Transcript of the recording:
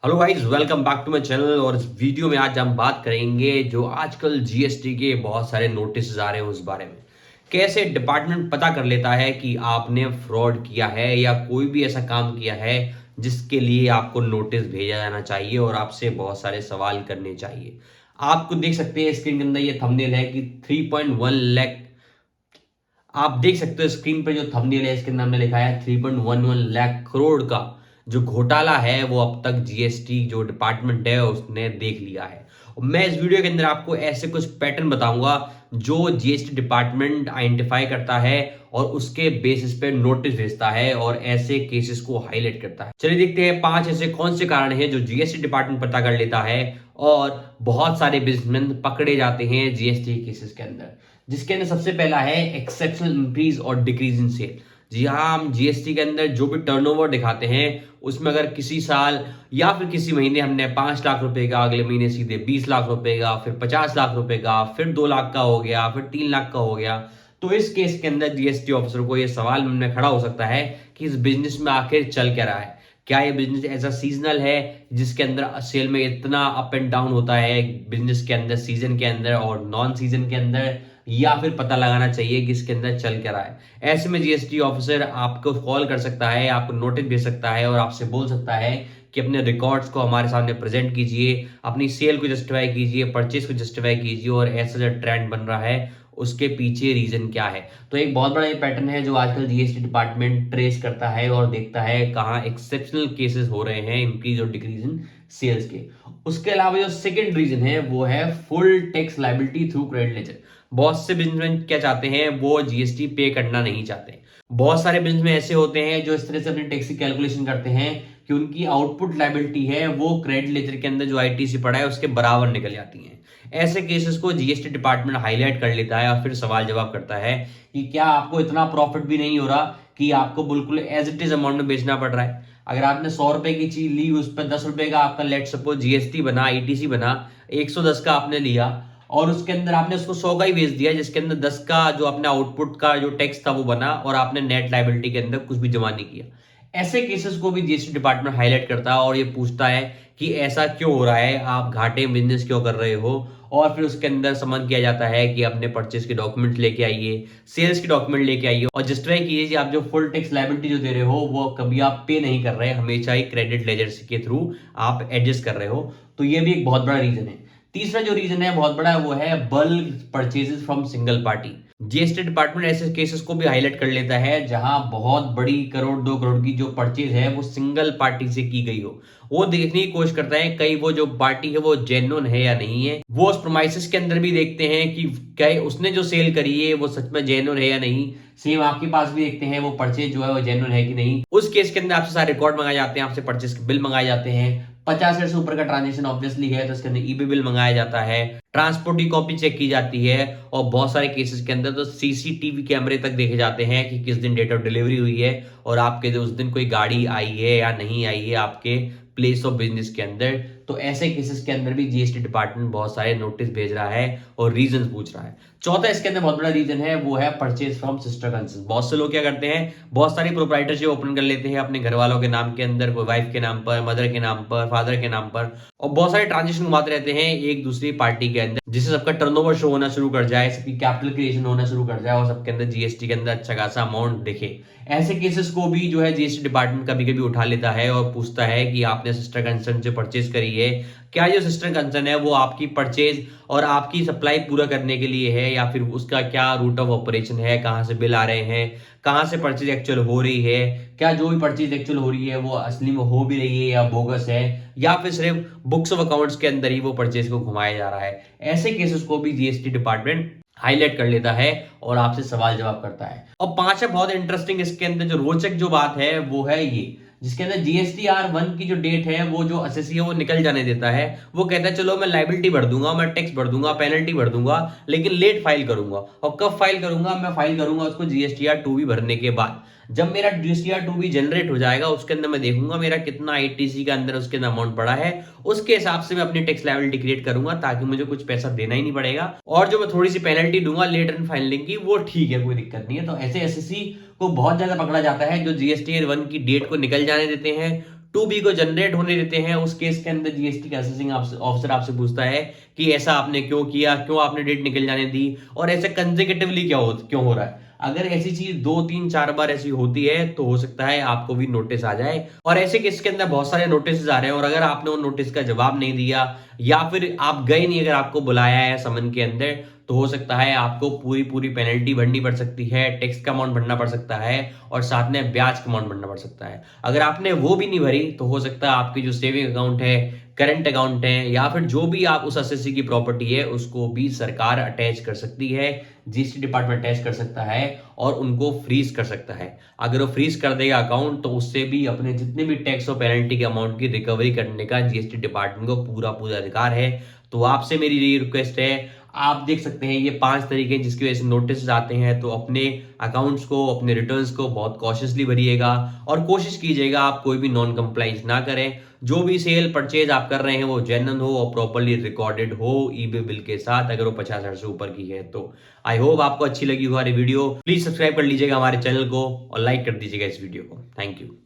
Hello guys, welcome back to my channel. और इस video में आज हम बात करेंगे जो आजकल जीएसटी के बहुत सारे नोटिस आ रहे हैं उस बारे में। कैसे डिपार्टमेंट पता कर लेता है कि आपने फ्रॉड किया है या कोई भी ऐसा काम किया है जिसके लिए आपको नोटिस भेजा जाना चाहिए और आपसे बहुत सारे सवाल करने चाहिए। आपको देख सकते हैं स्क्रीन के अंदर ये थंबनेल है कि 3.1 लाख। आप देख सकते हो स्क्रीन पे जो थंबनेल है इसके अंदर हमने लिखा है 3.11 लाख करोड़ का जो घोटाला है वो अब तक जीएसटी जो डिपार्टमेंट है उसने देख लिया है। और मैं इस वीडियो के अंदर आपको ऐसे कुछ पैटर्न बताऊंगा जो जीएसटी डिपार्टमेंट आइडेंटिफाई करता है और उसके बेसिस पे नोटिस भेजता है और ऐसे केसेस को हाईलाइट करता है। चलिए देखते हैं 5 ऐसे कौन से कारण हैं जो जीएसटी डिपार्टमेंट पता कर लेता है और बहुत सारे बिजनेसमैन पकड़े जाते हैं जीएसटी केसेस के अंदर। जिसके अंदर सबसे पहला है एक्सेप्शनल इंक्रीज और डिक्रीज इन सेल। जी हाँ, हम जीएसटी के अंदर जो भी टर्नओवर दिखाते हैं उसमें अगर किसी साल या फिर किसी महीने हमने 5 लाख रुपए का, अगले महीने सीधे 20 लाख रुपए का, फिर 50 लाख रुपए का, फिर 2 लाख का हो गया, फिर 3 लाख का हो गया, तो इस केस के अंदर जीएसटी ऑफिसर को यह सवाल में खड़ा हो सकता है कि इस बिजनेस में आखिर चल क्या रहा है। क्या ये बिजनेस ऐसा सीजनल है जिसके अंदर सेल में इतना अप एंड डाउन होता है बिजनेस के अंदर सीजन के अंदर और नॉन सीजन के अंदर, या फिर पता लगाना चाहिए कि इसके अंदर चल क्या रहा है। ऐसे में जीएसटी ऑफिसर आपको कॉल कर सकता है, आपको नोटिस भेज सकता है और आपसे बोल सकता है कि अपने रिकॉर्ड्स को हमारे सामने प्रेजेंट कीजिए, अपनी सेल को जस्टिफाई कीजिए, परचेज को जस्टिफाई कीजिए और ऐसा जो ट्रेंड बन रहा है उसके पीछे रीजन क्या है। तो एक बहुत बड़ा ये पैटर्न है जो आजकल जीएसटी डिपार्टमेंट ट्रेस करता है और देखता है कहाँ एक्सेप्शनल केसेस हो रहे हैं इंक्रीज और डिक्रीज इन सेल्स के। उसके अलावा जो सेकंड रीजन है वो है full tax liability through credit ledger. बहुत से बिजनेसमैन क्या चाहते हैं, वो जीएसटी पे करना नहीं चाहते। बहुत सारे बिजनेसमैन ऐसे होते हैं जो इस तरह से अपनी टैक्स की कैलकुलेशन करते हैं कि उनकी आउटपुट लायबिलिटी है वो क्रेडिट लेजर के अंदर जो आईटीसी पड़ा है उसके बराबर निकल जाती है। ऐसे केसेस को जीएसटी डिपार्टमेंट हाईलाइट कर लेता है और फिर सवाल जवाब करता है कि क्या आपको इतना प्रॉफिट भी नहीं हो रहा कि आपको बिल्कुल एज इट इज अमाउंट में बेचना पड़ रहा है। अगर आपने 100 रुपए की चीज ली, उस पर 10 रुपए का आपका लेट सपोज जीएसटी बना, ईटीसी बना, 110 का आपने लिया और उसके अंदर आपने उसको 100 का ही बेच दिया जिसके अंदर 10 का जो अपने आउटपुट का जो टैक्स था वो बना और आपने नेट लायबिलिटी के अंदर कुछ भी जमा नहीं किया। ऐसे केसेस को भी जीएसटी डिपार्टमेंट हाईलाइट करता है और ये पूछता है कि ऐसा क्यों हो रहा है, आप घाटे में बिजनेस क्यों कर रहे हो। और फिर उसके अंदर समन किया जाता है कि अपने परचेज के डॉक्यूमेंट लेके आइए, सेल्स के डॉक्यूमेंट लेके आइए और जस्टिफाई कीजिए कि आप जो फुल टैक्स लायबिलिटी जो दे रहे हो वो कभी आप पे नहीं कर रहे, हमेशा ही क्रेडिट लेजर के थ्रू आप एडजस्ट कर रहे हो। तो ये भी एक बहुत बड़ा रीजन है। तीसरा जो रीजन है बहुत बड़ा वो है bulk purchases from single party. GST department ऐसे केसेस को भी हाईलाइट कर लेता है जहां बहुत बड़ी 1 करोड़ 2 करोड़ की जो परचेज है वो सिंगल पार्टी से की गई हो। वो देखने की कोशिश करता है कहीं वो जो पार्टी है वो जेन्युइन है या नहीं है। वो उस प्रोमाइसेस के अंदर भी देखते हैं कि क्या उसने जो सेल करी है वो सच में जेन्युइन है या नहीं। सेम आपके पास भी देखते हैं वो परचेज जो है वो जेन्युइन है कि नहीं। उस केस के अंदर आपसे सारे रिकॉर्ड मंगाए जाते हैं, आपसे परचेज के बिल मंगाए जाते हैं। 50 से ऊपर का ट्रांजेक्शन ऑब्वियसली है तो इसके अंदर ईबी बिल मंगाया जाता है, ट्रांसपोर्ट की कॉपी चेक की जाती है और बहुत सारे केसेस के अंदर तो सीसीटीवी कैमरे तक देखे जाते हैं कि किस दिन डेट ऑफ डिलीवरी हुई है और आपके उस दिन कोई गाड़ी आई है या नहीं आई है आपके प्लेस ऑफ बिजनेस के अंदर। तो ऐसे केसेस के अंदर भी जीएसटी डिपार्टमेंट बहुत सारे नोटिस भेज रहा है और रीजन पूछ रहा है। चौथा इसके अंदर बहुत बड़ा रीजन है वो है परचेज फ्रॉम सिस्टर कंसर्न। बहुत से लोग क्या करते हैं, बहुत सारी प्रोप्राइटरशिप ओपन कर लेते हैं अपने घर वालों के नाम के अंदर, कोई वाइफ के नाम पर, मदर के नाम पर, फादर के नाम पर, और बहुत सारे ट्रांजेक्शन घुमाते रहते हैं एक दूसरी पार्टी के अंदर जिससे सबका टर्नओवर शो होना शुरू कर जाए, सबकी कैपिटल क्रिएशन होना शुरू कर जाए और सबके अंदर जीएसटी के अंदर अच्छा खासा अमाउंट दिखे। ऐसे केसेस को भी जो है जीएसटी डिपार्टमेंट कभी कभी उठा लेता है और पूछता है कि आपने सिस्टर कंसर्न से परचेज करी है, क्या जो सिस्टर कंसर्न है वो आपकी परचेज और आपकी सप्लाई पूरा करने के लिए है या फिर उसका क्या रूट ऑफ ऑपरेशन है, कहां से बिल आ रहे हैं, कहां से परचेज एक्चुअल हो रही है, क्या जो भी परचेज एक्चुअल हो रही है वो असली में हो भी रही है या बोगस है, या फिर सिर्फ बुक्स ऑफ अकाउंट्स के अंदर ही वो परचेज को घुमाया जा रहा है। ऐसे केसेस को भी जीएसटी डिपार्टमेंट हाईलाइट कर लेता है और आपसे सवाल जवाब करता है। और पांचवा बहुत इंटरेस्टिंग इसके अंदर जो रोचक जो बात है वो है ये, जिसके अंदर जीएसटी R1 की जो डेट है वो जो एसएससी है वो निकल जाने देता है। वो कहता है चलो मैं लायबिलिटी भर दूंगा, मैं टैक्स भर दूंगा, पेनल्टी भर दूंगा, लेकिन लेट फाइल करूंगा। और कब फाइल करूंगा, मैं फाइल करूंगा उसको जीएसटीआर2 भी भरने के बाद। जब मेरा जीएसटीआर2 भी जनरेट हो जाएगा उसके अंदर मैं देखूंगा मेरा कितना आईटीसी के अंदर उसके अंदर अमाउंट पड़ा है, उसके हिसाब से मैं अपनी टैक्स लायबिलिटी क्रिएट करूंगा ताकि मुझे कुछ पैसा देना ही नहीं पड़ेगा। और जो मैं थोड़ी सी पेनल्टी दूंगा लेट इन फाइलिंग की वो ठीक है, कोई दिक्कत नहीं है। तो ऐसे एसएससी को बहुत ज्यादा पकड़ा जाता है जो जीएसटी 1 की डेट को निकल जाने देते हैं, 2B को जनरेट होने देते हैं, उस केस के अंदर जीएसटी का असेसिंग ऑफिसर आपसे पूछता है कि ऐसा आपने क्यों किया, क्यों आपने डेट निकल जाने दी, और ऐसे कंसेक्यूटिवली क्यों हो रहा है। अगर ऐसी चीज 2 3 4 बार ऐसी होती है तो हो सकता है आपको भी नोटिस आ जाए। और ऐसे केस के अंदर बहुत सारे नोटिस आ रहे हैं, और अगर आपने उन नोटिस का जवाब नहीं दिया या फिर आप गए नहीं, अगर आपको बुलाया है समन के अंदर, तो हो सकता है आपको पूरी पूरी पेनल्टी भरनी पड़ सकती है, टैक्स का अमाउंट भरना पड़ सकता है, और साथ में ब्याज का अमाउंट भरना पड़ सकता है। अगर आपने वो भी नहीं भरी तो हो सकता है आपकी जो सेविंग अकाउंट है, करंट अकाउंट है, या फिर जो भी आप उस एसएससी की प्रॉपर्टी है उसको भी सरकार अटैच कर सकती है, जीएसटी डिपार्टमेंट अटैच कर सकता है और उनको फ्रीज कर सकता है। अगर वो फ्रीज कर देगा अकाउंट तो उससे भी अपने जितने भी टैक्स और पेनल्टी के अमाउंट की रिकवरी करने का जीएसटी डिपार्टमेंट को पूरा पूरा अधिकार है। तो आपसे मेरी ये रिक्वेस्ट है, आप देख सकते हैं ये 5 तरीके जिसकी वजह से नोटिस आते हैं, तो अपने अकाउंट्स को, अपने रिटर्न्स को बहुत कॉशियसली भरिएगा, और कोशिश कीजिएगा आप कोई भी नॉन कंप्लाइंस ना करें। जो भी सेल परचेज आप कर रहे हैं वो जेन्युइन हो और प्रॉपर्ली रिकॉर्डेड हो ईबे बिल के साथ, अगर वो 50,000 से ऊपर की है तो। आई होप आपको अच्छी लगी हमारी वीडियो। प्लीज सब्सक्राइब कर लीजिएगा हमारे चैनल को और लाइक कर दीजिएगा इस वीडियो को। Thank you.